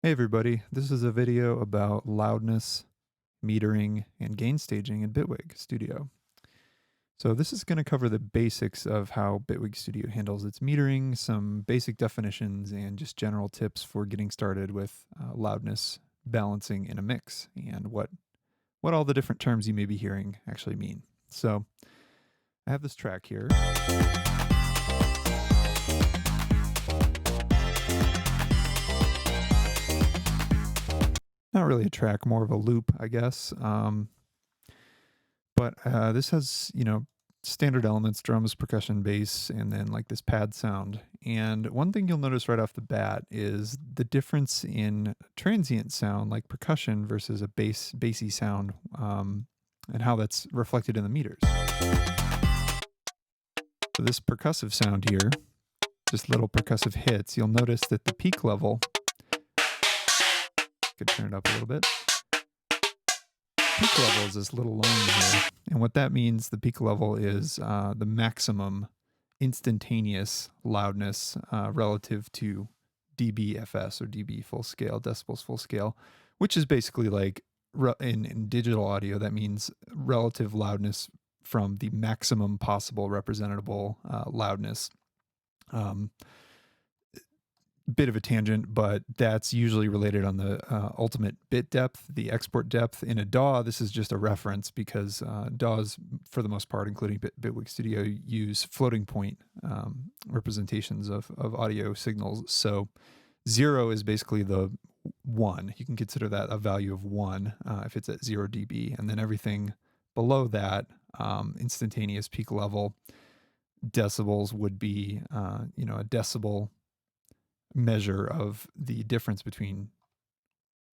Hey everybody, this is a video about loudness, metering, and gain staging in Bitwig Studio. So this is going to cover the basics of how Bitwig Studio handles its metering, some basic definitions, and just general tips for getting started with loudness balancing in a mix, and what all the different terms you may be hearing actually mean. So I have this track here. Not really a track, more of a loop, I guess. But this has, standard elements, drums, percussion, bass, and then like this pad sound. And one thing you'll notice right off the bat is the difference in transient sound, like percussion, versus a bassy sound, and how that's reflected in the meters. So this percussive sound here, just little percussive hits, you'll notice that the peak level, could turn it up a little bit. Peak level is this little line here. And what that means, the peak level is the maximum instantaneous loudness relative to dBFS or dB full scale, decibels full scale, which is basically like in digital audio, that means relative loudness from the maximum possible representable loudness. Bit of a tangent, but that's usually related on the ultimate bit depth, the export depth. In a DAW, this is just a reference because DAWs, for the most part, including Bitwig Studio, use floating point representations of audio signals. So 0 is basically the 1. You can consider that a value of 1 if it's at 0 dB. And then everything below that, instantaneous peak level decibels would be, a decibel measure of the difference between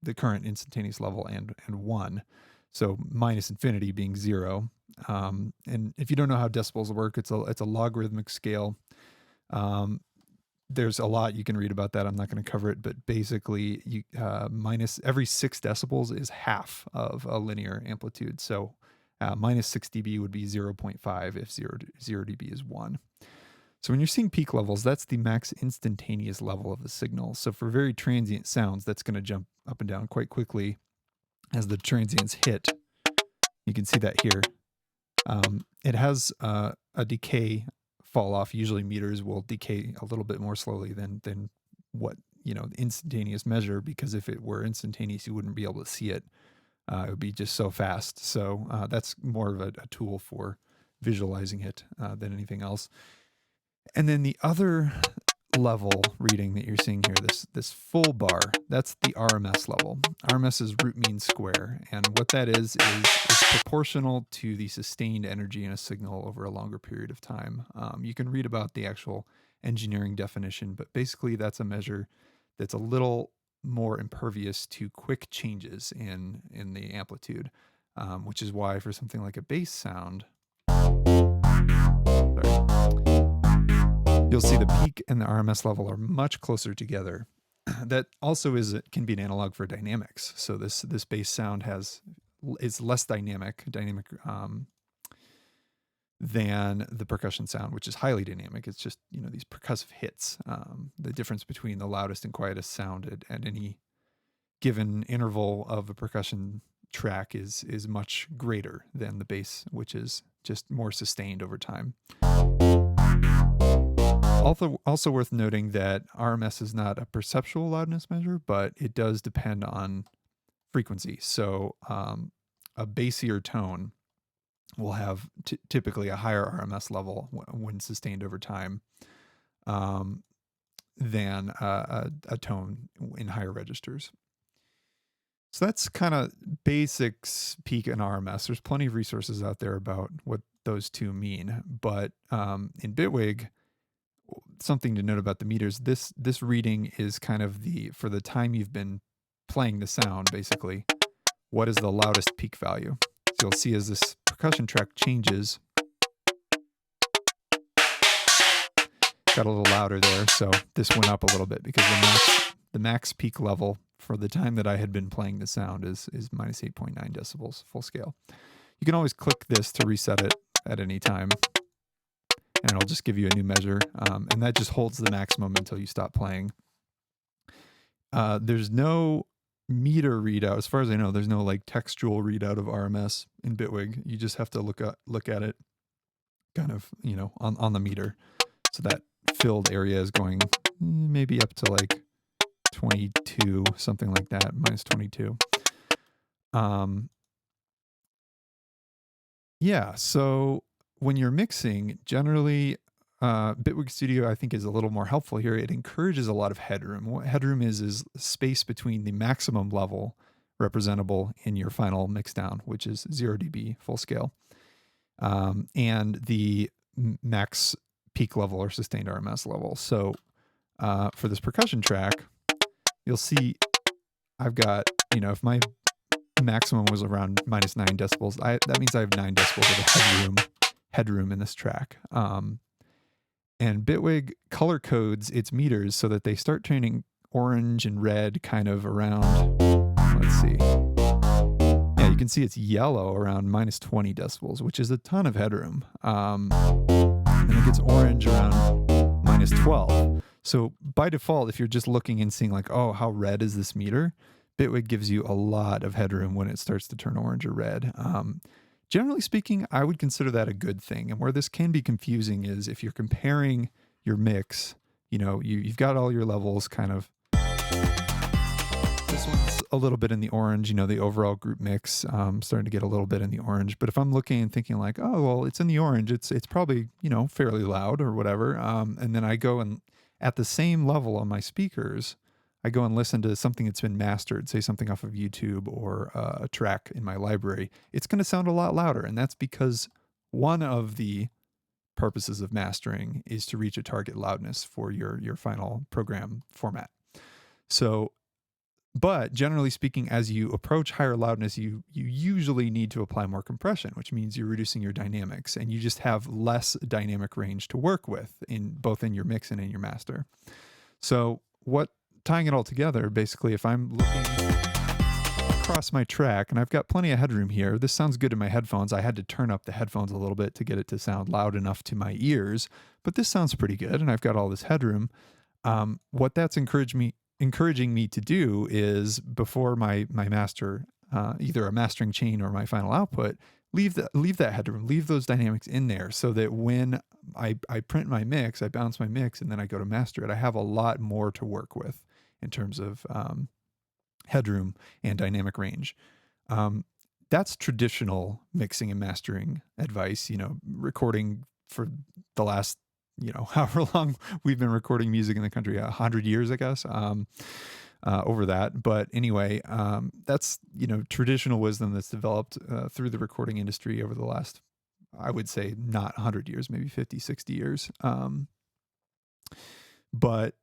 the current instantaneous level and 1. So minus infinity being 0. And if you don't know how decibels work, it's a logarithmic scale. There's a lot you can read about that. I'm not going to cover it, but basically, minus every 6 decibels is half of a linear amplitude. So minus 6 dB would be 0.5 if 0 dB is 1. So when you're seeing peak levels, that's the max instantaneous level of the signal. So for very transient sounds, that's going to jump up and down quite quickly as the transients hit. You can see that here. It has a decay fall off. Usually meters will decay a little bit more slowly than what the instantaneous measure, because if it were instantaneous, you wouldn't be able to see it. It would be just so fast. So that's more of a tool for visualizing it than anything else. And then the other level reading that you're seeing here, this full bar, that's the RMS level. RMS is root mean square, and what that is proportional to the sustained energy in a signal over a longer period of time. You can read about the actual engineering definition, but basically that's a measure that's a little more impervious to quick changes in the amplitude, which is why for something like a bass sound, you'll see the peak and the RMS level are much closer together. That also can be an analog for dynamics. So this bass sound is less dynamic than the percussion sound, which is highly dynamic. It's just these percussive hits. The difference between the loudest and quietest sound at any given interval of a percussion track is much greater than the bass, which is just more sustained over time. Also worth noting that RMS is not a perceptual loudness measure, but it does depend on frequency. So a bassier tone will have typically a higher RMS level when sustained over time than a tone in higher registers. So that's kind of basics, peak and RMS. There's plenty of resources out there about what those two mean. But in Bitwig, something to note about the meters, this reading is kind of for the time you've been playing the sound, basically, what is the loudest peak value. So you'll see as this percussion track changes, got a little louder there, so this went up a little bit because the max peak level for the time that I had been playing the sound is minus 8.9 decibels full scale. You can always click this to reset it at any time, and it'll just give you a new measure, and that just holds the maximum until you stop playing. There's no meter readout. As far as I know, there's no like textual readout of RMS in Bitwig. You just have to look at it kind of, on the meter. So that filled area is going maybe up to like 22, something like that, minus 22. Yeah, so when you're mixing, generally, Bitwig Studio, I think, is a little more helpful here. It encourages a lot of headroom. What headroom is space between the maximum level representable in your final mixdown, which is 0 dB full scale, and the max peak level or sustained RMS level. So for this percussion track, you'll see I've got, if my maximum was around minus 9 decibels, that means I have 9 decibels of headroom in this track. And Bitwig color codes its meters so that they start turning orange and red kind of around, let's see. Yeah, you can see it's yellow around minus 20 decibels, which is a ton of headroom. And it gets orange around minus 12. So by default, if you're just looking and seeing like, oh, how red is this meter? Bitwig gives you a lot of headroom when it starts to turn orange or red. Generally speaking, I would consider that a good thing. And where this can be confusing is if you're comparing your mix, you've got all your levels kind of. This one's a little bit in the orange, the overall group mix, starting to get a little bit in the orange. But if I'm looking and thinking like, oh, well, it's in the orange, it's probably, fairly loud or whatever. And then I go and at the same level on my speakers, I go and listen to something that's been mastered, say something off of YouTube or a track in my library, it's going to sound a lot louder. And that's because one of the purposes of mastering is to reach a target loudness for your final program format. So, but generally speaking, as you approach higher loudness, you usually need to apply more compression, which means you're reducing your dynamics and you just have less dynamic range to work with in both in your mix and in your master. So tying it all together, basically, if I'm looking across my track and I've got plenty of headroom here, this sounds good in my headphones. I had to turn up the headphones a little bit to get it to sound loud enough to my ears, but this sounds pretty good and I've got all this headroom. What that's encouraging me to do is before my master, either a mastering chain or my final output, leave that headroom, leave those dynamics in there so that when I print my mix, I bounce my mix, and then I go to master it, I have a lot more to work with in terms of headroom and dynamic range. That's traditional mixing and mastering advice, recording for the last, however long we've been recording music in the country, 100 years, I guess, over that. But anyway, that's, traditional wisdom that's developed through the recording industry over the last, I would say, not 100 years, maybe 50, 60 years. But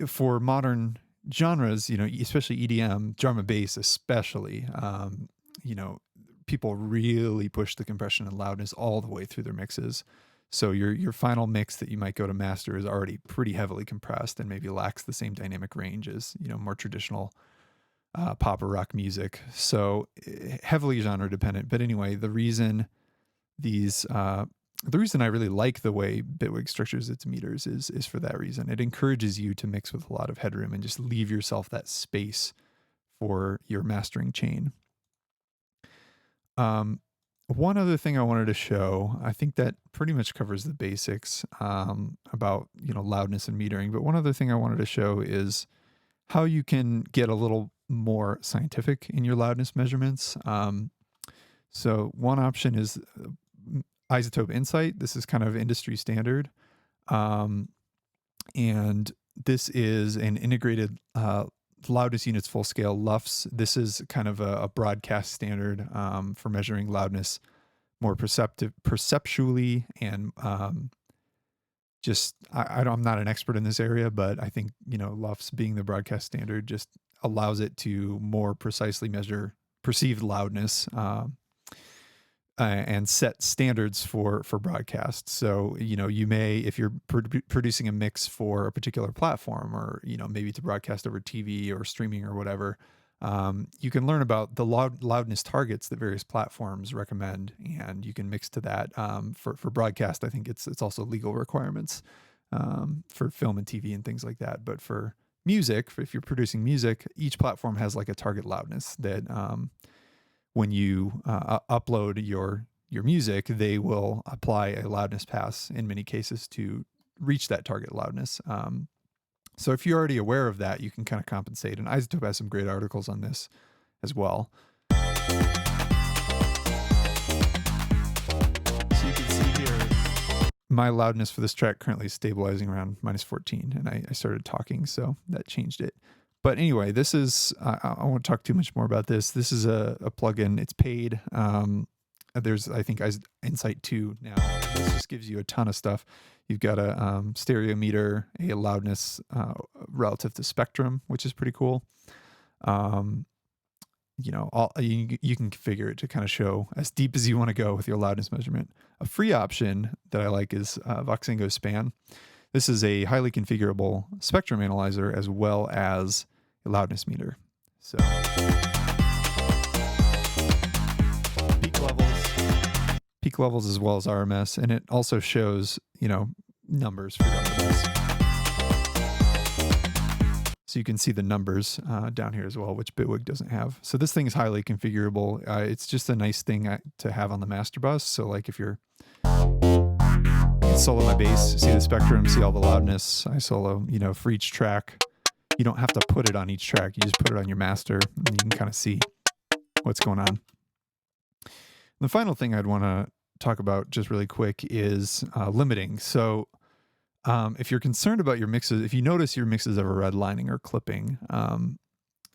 for modern genres, especially EDM, drum and bass especially, people really push the compression and loudness all the way through their mixes. So your final mix that you might go to master is already pretty heavily compressed and maybe lacks the same dynamic range as, more traditional pop or rock music. So heavily genre dependent. But anyway, the reason I really like the way Bitwig structures its meters is for that reason. It encourages you to mix with a lot of headroom and just leave yourself that space for your mastering chain. One other thing I wanted to show, I think that pretty much covers the basics about loudness and metering. But one other thing I wanted to show is how you can get a little more scientific in your loudness measurements. So one option is isotope insight. This is kind of industry standard. And this is an integrated loudness units full scale LUFS. This is kind of a broadcast standard for measuring loudness more perceptually and I'm not an expert in this area, but I think LUFS being the broadcast standard just allows it to more precisely measure perceived loudness and set standards for broadcast. So, you may, if you're producing a mix for a particular platform or, maybe to broadcast over TV or streaming or whatever, you can learn about the loudness targets that various platforms recommend, and you can mix to that. For broadcast, I think it's also legal requirements for film and TV and things like that. But for music, if you're producing music, each platform has like a target loudness that when you upload your music, they will apply a loudness pass in many cases to reach that target loudness. So if you're already aware of that, you can kind of compensate. And iZotope has some great articles on this as well. So you can see here, my loudness for this track currently is stabilizing around -14, and I started talking, so that changed it. But anyway, this is, I won't talk too much more about this. This is a plugin. It's paid. There's, I think, Insight 2 now. This just gives you a ton of stuff. You've got a stereo meter, a loudness relative to spectrum, which is pretty cool. You know, you can configure it to kind of show as deep as you want to go with your loudness measurement. A free option that I like is Voxengo Span. This is a highly configurable spectrum analyzer as well as a loudness meter. So peak levels as well as RMS, and it also shows, you know, numbers for RMS. So you can see the numbers down here as well, which Bitwig doesn't have. So this thing is highly configurable. It's just a nice thing to have on the master bus. So like if you're solo my bass, see the spectrum, see all the loudness. I solo, you know, for each track. You don't have to put it on each track. You just put it on your master, and you can kind of see what's going on. And the final thing I'd want to talk about just really quick is limiting. So if you're concerned about your mixes, if you notice your mixes ever redlining or clipping,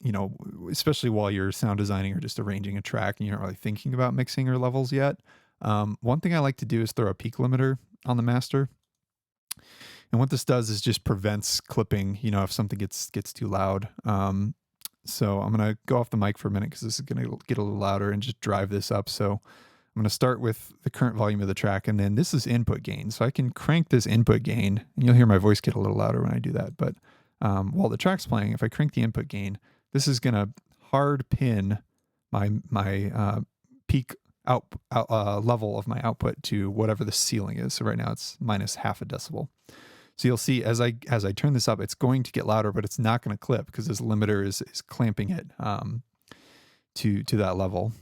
you know, especially while you're sound designing or just arranging a track and you're not really thinking about mixing or levels yet, one thing I like to do is throw a peak limiter on the master. And what this does is just prevents clipping, you know, if something gets too loud. So I'm going to go off the mic for a minute because this is going to get a little louder and just drive this up. So I'm going to start with the current volume of the track, and then this is input gain. So I can crank this input gain, and you'll hear my voice get a little louder when I do that. But while the track's playing, if I crank the input gain, this is going to hard pin my peak level of my output to whatever the ceiling is. So right now it's -0.5 decibel. So you'll see as I turn this up, it's going to get louder, but it's not going to clip because this limiter is clamping it to that level.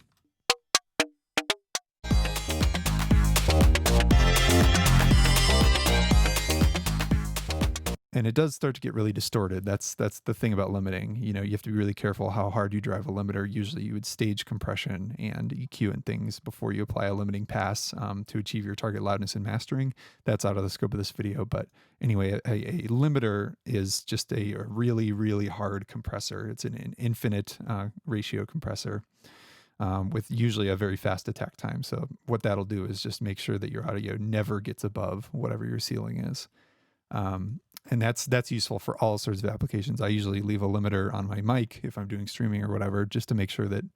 And it does start to get really distorted. That's the thing about limiting. You know, you have to be really careful how hard you drive a limiter. Usually you would stage compression and EQ and things before you apply a limiting pass to achieve your target loudness in mastering. That's out of the scope of this video. But anyway, a limiter is just a really, really hard compressor. It's an infinite ratio compressor with usually a very fast attack time. So what that'll do is just make sure that your audio never gets above whatever your ceiling is. And that's useful for all sorts of applications. I usually leave a limiter on my mic if I'm doing streaming or whatever, just to make sure that,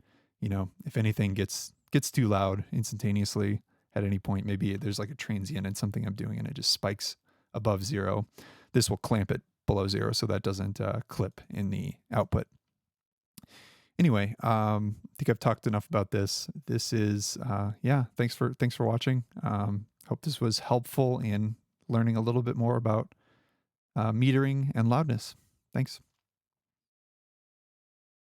you know, if anything gets too loud instantaneously at any point, maybe there's like a transient in something I'm doing and it just spikes above 0. This will clamp it below 0 so that doesn't clip in the output. Anyway, I think I've talked enough about this. This is, yeah, thanks for watching. Hope this was helpful in learning a little bit more about metering and loudness. Thanks.